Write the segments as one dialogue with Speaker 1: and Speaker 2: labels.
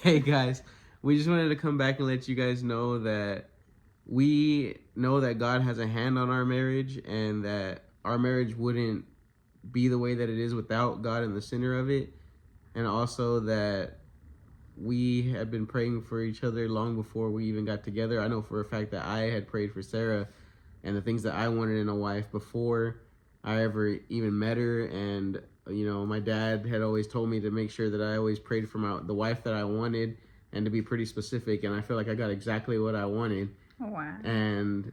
Speaker 1: Hey guys, we just wanted to come back and let you guys know that we know that God has a hand on our marriage and that our marriage wouldn't be the way that it is without God in the center of it. And also that we had been praying for each other long before we even got together. I know for a fact that I had prayed for Sarah and the things that I wanted in a wife before I ever even met her. And, you know, my dad had always told me to make sure that I always prayed for the wife that I wanted and to be pretty specific. And I feel like I got exactly what I wanted.
Speaker 2: Wow.
Speaker 1: And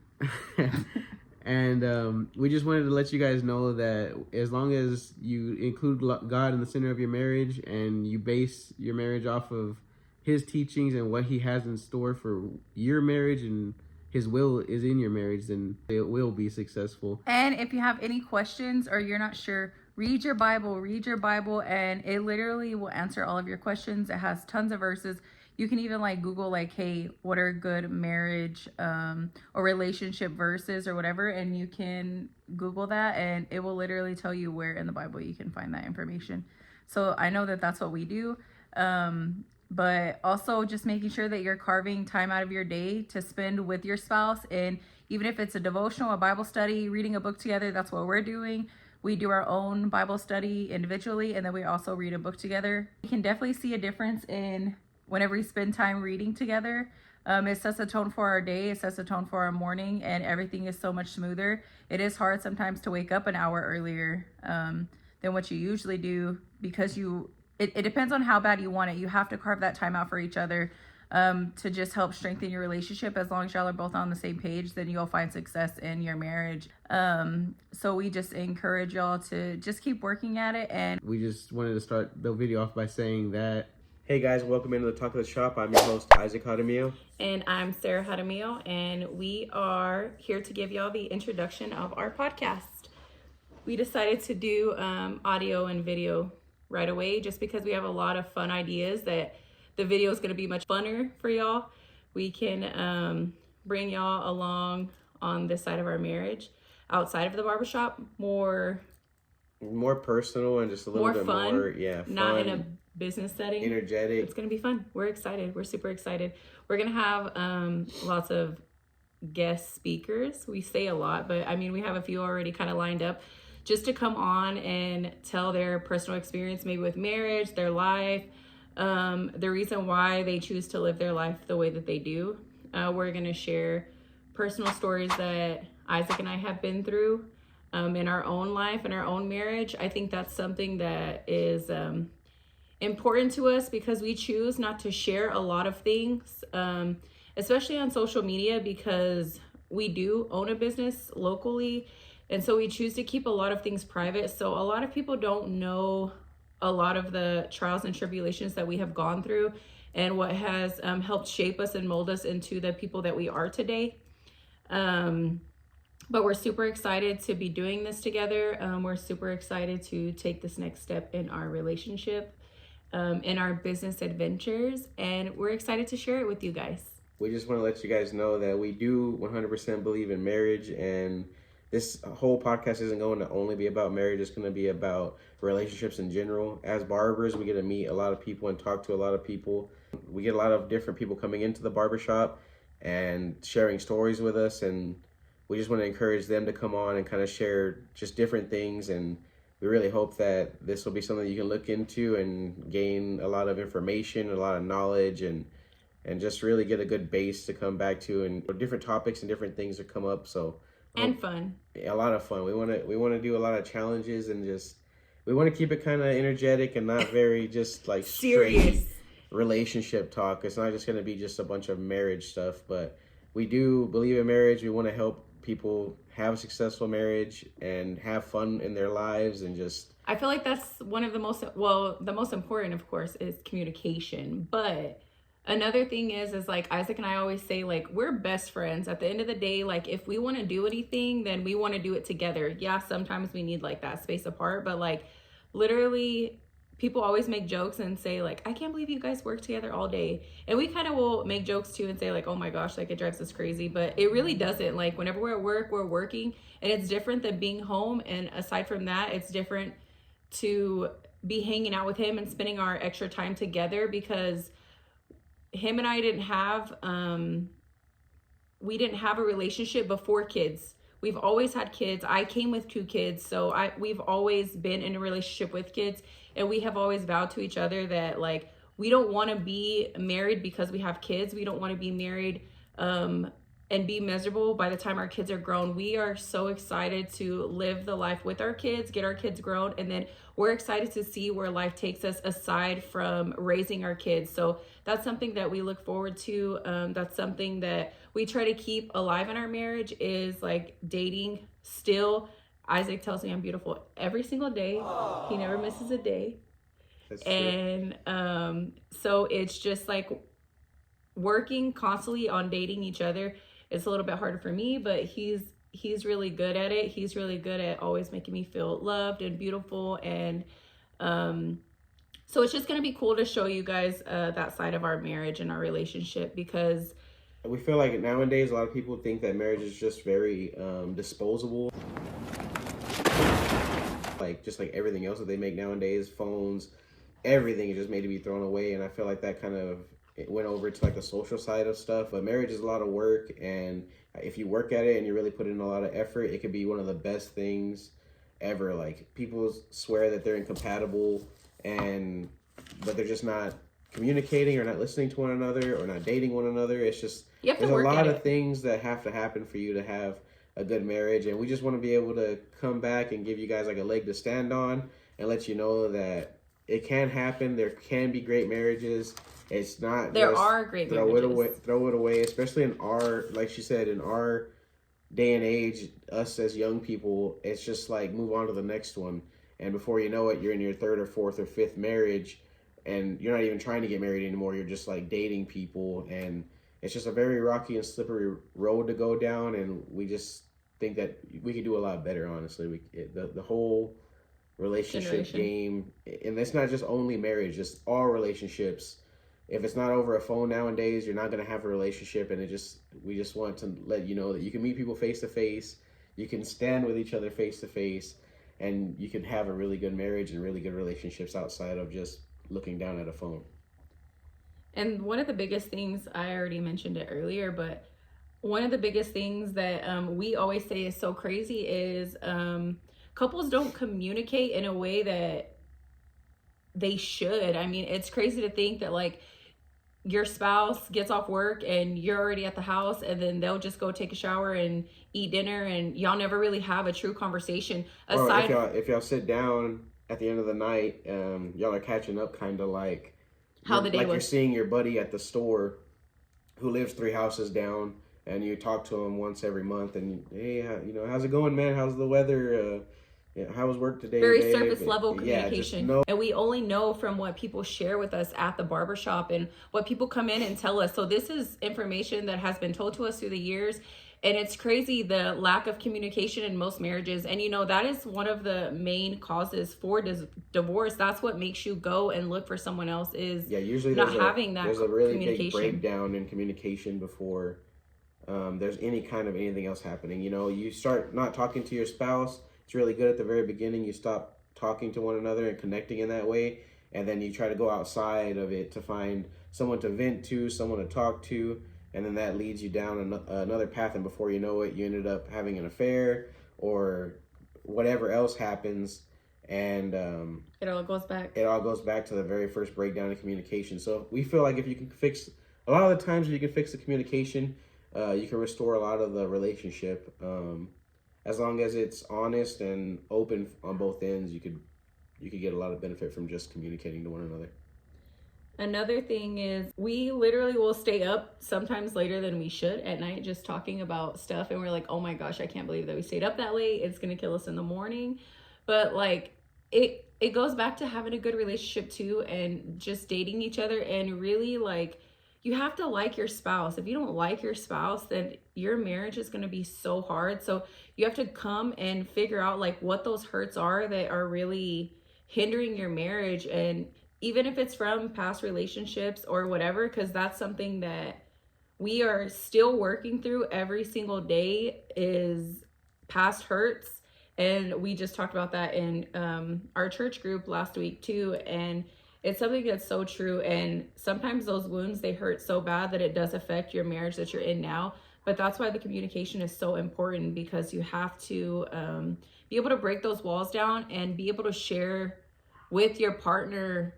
Speaker 1: we just wanted to let you guys know that as long as you include God in the center of your marriage and you base your marriage off of his teachings and what he has in store for your marriage and his will is in your marriage, then it will be successful.
Speaker 2: And if you have any questions or you're not sure, read your Bible, and it literally will answer all of your questions. It has tons of verses. You can even like Google like, hey, what are good marriage or relationship verses or whatever, and you can Google that and it will literally tell you where in the Bible you can find that information. So I know that that's what we do. But also just making sure that you're carving time out of your day to spend with your spouse. And even if it's a devotional, a Bible study, reading a book together, that's what we're doing. We do our own Bible study individually, and then we also read a book together. You can definitely see a difference in whenever we spend time reading together. It sets a tone for our day, it sets a tone for our morning, and everything is so much smoother. It is hard sometimes to wake up an hour earlier than what you usually do because it depends on how bad you want it. You have to carve that time out for each other to just help strengthen your relationship. As long as y'all are both on the same page, then you'll find success in your marriage. So we just encourage y'all to just keep working at it. And
Speaker 1: we just wanted to start the video off by saying that, hey guys, welcome into the Talk of the Shop. I'm your host, Isaac Jaramillo.
Speaker 2: And I'm Sarah Jaramillo, and we are here to give y'all the introduction of our podcast. We decided to do audio and video right away just because we have a lot of fun ideas that the video is going to be much funner for y'all. We can bring y'all along on this side of our marriage outside of the barbershop, more
Speaker 1: personal and just a little bit
Speaker 2: fun,
Speaker 1: more fun,
Speaker 2: not in a business setting,
Speaker 1: energetic.
Speaker 2: It's going to be fun. We're excited. We're super excited. We're going to have lots of guest speakers. We say a lot, but I mean, we have a few already kind of lined up just to come on and tell their personal experience, maybe with marriage, their life, the reason why they choose to live their life the way that they do. We're going to share personal stories that Isaac and I have been through in our own life, in our own marriage. I think that's something that is important to us because we choose not to share a lot of things, especially on social media, because we do own a business locally. And so we choose to keep a lot of things private. So a lot of people don't know a lot of the trials and tribulations that we have gone through and what has helped shape us and mold us into the people that we are today. But we're super excited to be doing this together. We're super excited to take this next step in our relationship, in our business adventures. And we're excited to share it with you guys.
Speaker 1: We just want to let you guys know that we do 100% believe in marriage, and this whole podcast isn't going to only be about marriage. It's going to be about relationships in general. As barbers, we get to meet a lot of people and talk to a lot of people. We get a lot of different people coming into the barbershop and sharing stories with us, and we just want to encourage them to come on and kind of share just different things. And we really hope that this will be something you can look into and gain a lot of information, a lot of knowledge, and just really get a good base to come back to, and different topics and different things that come up. So
Speaker 2: and fun.
Speaker 1: A lot of fun. We want to do a lot of challenges, and just we want to keep it kind of energetic and not very just like
Speaker 2: serious
Speaker 1: relationship talk. It's not just going to be just a bunch of marriage stuff, but we do believe in marriage. We want to help people have a successful marriage and have fun in their lives, and just
Speaker 2: I feel like that's one of the most important, of course, is communication. But another thing is like Isaac and I always say, like, we're best friends. At the end of the day, like, if we want to do anything, then we want to do it together. Yeah, sometimes we need like that space apart, but like literally people always make jokes and say like, I can't believe you guys work together all day. And we kind of will make jokes too and say like, oh my gosh, like it drives us crazy, but it really doesn't. Like whenever we're at work, we're working, and it's different than being home. And aside from that, it's different to be hanging out with him and spending our extra time together, because him and I didn't have we didn't have a relationship before kids. We've always had kids. I came with 2 kids, so we've always been in a relationship with kids, and we have always vowed to each other that like we don't want to be married because we have kids. We don't want to be married and be miserable by the time our kids are grown. We are so excited to live the life with our kids, get our kids grown, and then we're excited to see where life takes us aside from raising our kids. So that's something that we look forward to. That's something that we try to keep alive in our marriage, is like dating still. Isaac tells me I'm beautiful every single day. He never misses a day.
Speaker 1: That's true.
Speaker 2: And so it's just like working constantly on dating each other. It's a little bit harder for me, but he's really good at it. He's really good at always making me feel loved and beautiful. And so it's just going to be cool to show you guys that side of our marriage and our relationship, because
Speaker 1: We feel like nowadays a lot of people think that marriage is just very disposable, like just like everything else that they make nowadays, phones, everything is just made to be thrown away. And I feel like that kind of it went over to like the social side of stuff. But marriage is a lot of work, and if you work at it and you really put in a lot of effort, it could be one of the best things ever. Like people swear that they're incompatible, and but they're just not communicating or not listening to one another or not dating one another. It's just
Speaker 2: you have to
Speaker 1: there's a
Speaker 2: work
Speaker 1: lot
Speaker 2: at
Speaker 1: of
Speaker 2: it.
Speaker 1: things that have to happen for you to have a good marriage, and we just want to be able to come back and give you guys like a leg to stand on and let you know that it can happen. There can be great marriages. It's not
Speaker 2: There
Speaker 1: just
Speaker 2: are great marriages.
Speaker 1: throw it away, especially in our, like she said, in our day and age, us as young people. It's just like move on to the next one, and before you know it, you're in your third or fourth or fifth marriage, and you're not even trying to get married anymore. You're just like dating people, and it's just a very rocky and slippery road to go down. And we just think that we could do a lot better. Honestly, the whole relationship
Speaker 2: Generation.
Speaker 1: game, and it's not just only marriage, just all relationships. If it's not over a phone nowadays, you're not going to have a relationship. And we just want to let you know that you can meet people face to face, you can stand with each other face to face, and you can have a really good marriage and really good relationships outside of just looking down at a phone.
Speaker 2: And one of the biggest things, I already mentioned it earlier, but one of the biggest things that we always say is so crazy is couples don't communicate in a way that they should. I mean, it's crazy to think that like your spouse gets off work and you're already at the house, and then they'll just go take a shower and eat dinner, and y'all never really have a true conversation
Speaker 1: Or
Speaker 2: aside.
Speaker 1: if y'all sit down at the end of the night, y'all are catching up, kind of like
Speaker 2: How the day
Speaker 1: you're
Speaker 2: was.
Speaker 1: seeing your buddy at the store who lives 3 houses down, and you talk to him once every month, and hey, how's it going, man? How's the weather? How was work today,
Speaker 2: Very
Speaker 1: babe?
Speaker 2: surface level
Speaker 1: Yeah, just
Speaker 2: communication.
Speaker 1: no.
Speaker 2: And we only know from what people share with us at the barbershop and what people come in and tell us. So this is information that has been told to us through the years. And it's crazy the lack of communication in most marriages. And that is one of the main causes for divorce. That's what makes you go and look for someone else, is
Speaker 1: Usually
Speaker 2: not having that
Speaker 1: there's a really big
Speaker 2: communication.
Speaker 1: breakdown in communication before there's any kind of anything else happening. You start not talking to your spouse. It's really good at the very beginning. You stop talking to one another and connecting in that way, and then you try to go outside of it to find someone to vent to, someone to talk to, and then that leads you down another path. And before you know it, you ended up having an affair or whatever else happens, and
Speaker 2: It all goes back.
Speaker 1: it all goes back to the very first breakdown in communication. So we feel like if you can fix a lot of the times, if you can fix the communication, you can restore a lot of the relationship. As long as it's honest and open on both ends, you could get a lot of benefit from just communicating to one another.
Speaker 2: Another thing is we literally will stay up sometimes later than we should at night just talking about stuff, and we're like, oh my gosh, I can't believe that we stayed up that late. It's gonna kill us in the morning. But like it goes back to having a good relationship too, and just dating each other, and really like you have to like your spouse. If you don't like your spouse, then your marriage is going to be so hard. So you have to come and figure out like what those hurts are that are really hindering your marriage. And even if it's from past relationships or whatever, because that's something that we are still working through every single day, is past hurts. And we just talked about that in our church group last week too. And It's something that's so true. And sometimes those wounds, they hurt so bad that it does affect your marriage that you're in now. But that's why the communication is so important, because you have to be able to break those walls down and be able to share with your partner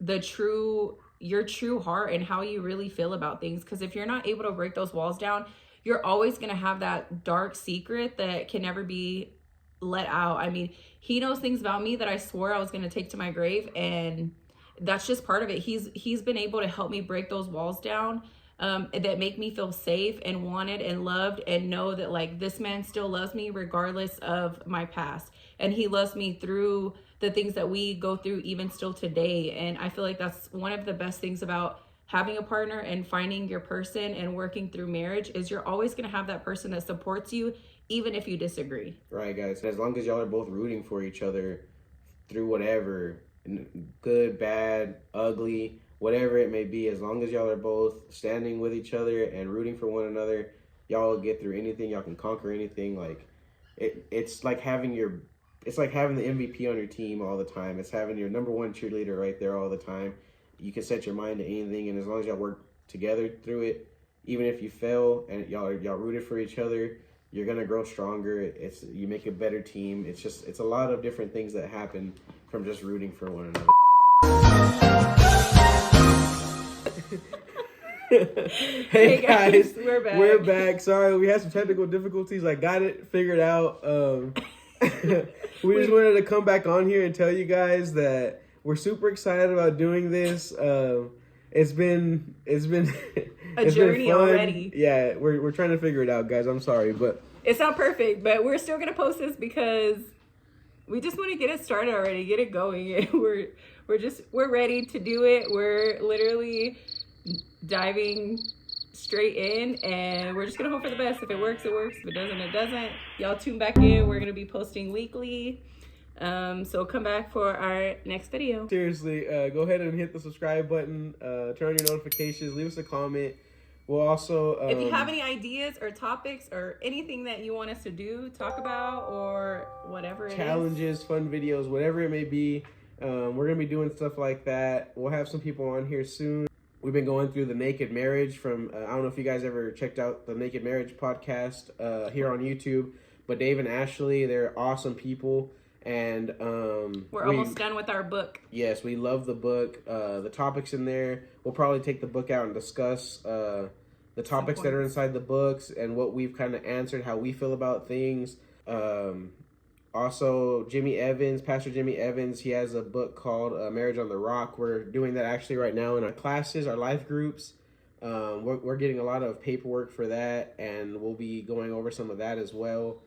Speaker 2: your true heart and how you really feel about things. Because if you're not able to break those walls down, you're always going to have that dark secret that can never be let out. I mean, he knows things about me that I swore I was going to take to my grave, and that's just part of it. He's been able to help me break those walls down, that make me feel safe and wanted and loved, and know that like this man still loves me regardless of my past, and he loves me through the things that we go through even still today. And I feel like that's one of the best things about having a partner and finding your person and working through marriage, is you're always going to have that person that supports you even if you disagree.
Speaker 1: Right, guys. As long as y'all are both rooting for each other through whatever, good, bad, ugly, whatever it may be, as long as y'all are both standing with each other and rooting for one another, y'all will get through anything. Y'all can conquer anything. Like it's like having the MVP on your team all the time. It's having your number one cheerleader right there all the time. You can set your mind to anything, and as long as y'all work together through it, even if you fail and y'all rooted for each other, you're gonna grow stronger. You make a better team. It's a lot of different things that happen from just rooting for one another. Hey guys, we're back. Sorry, we had some technical difficulties. I got it figured out. We just wanted to come back on here and tell you guys that we're super excited about doing this. It's been
Speaker 2: a journey already.
Speaker 1: Yeah, we're trying to figure it out, guys. I'm sorry, but
Speaker 2: it's not perfect, but we're still gonna post this because we just want to get it started already, get it going. We're ready to do it. We're literally diving straight in, and we're just gonna hope for the best. If it works, it works. If it doesn't, it doesn't. Y'all tune back in. We're gonna be posting weekly. So come back for our next video.
Speaker 1: Seriously, go ahead and hit the subscribe button, turn on your notifications, leave us a comment. We'll also
Speaker 2: if you have any ideas or topics or anything that you want us to do, talk about, or whatever it
Speaker 1: challenges, fun videos, whatever it may be, we're gonna be doing stuff like that. We'll have some people on here soon. We've been going through the Naked Marriage from, I don't know if you guys ever checked out the Naked Marriage podcast here on YouTube, but Dave and Ashley, they're awesome people. And
Speaker 2: we're almost done with our book.
Speaker 1: Yes, we love the book. The topics in there, we'll probably take the book out and discuss the topics that are inside the books and what we've kind of answered, how we feel about things. Also, Pastor Jimmy Evans, he has a book called Marriage on the Rock. We're doing that actually right now in our classes, our life groups. We're getting a lot of paperwork for that, and we'll be going over some of that as well.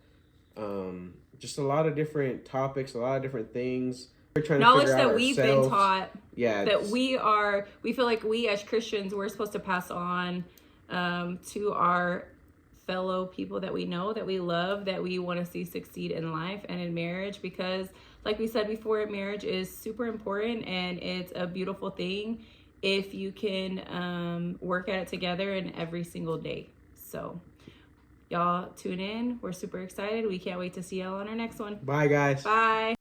Speaker 1: Just a lot of different topics, a lot of different things. We're trying
Speaker 2: knowledge
Speaker 1: to figure out
Speaker 2: that we've been taught.
Speaker 1: Yeah,
Speaker 2: that we feel like we as Christians, we're supposed to pass on to our fellow people that we know, that we love, that we want to see succeed in life and in marriage. Because like we said before, marriage is super important, and it's a beautiful thing if you can work at it together and every single day. So y'all tune in. We're super excited. We can't wait to see y'all on our next one.
Speaker 1: Bye, guys.
Speaker 2: Bye.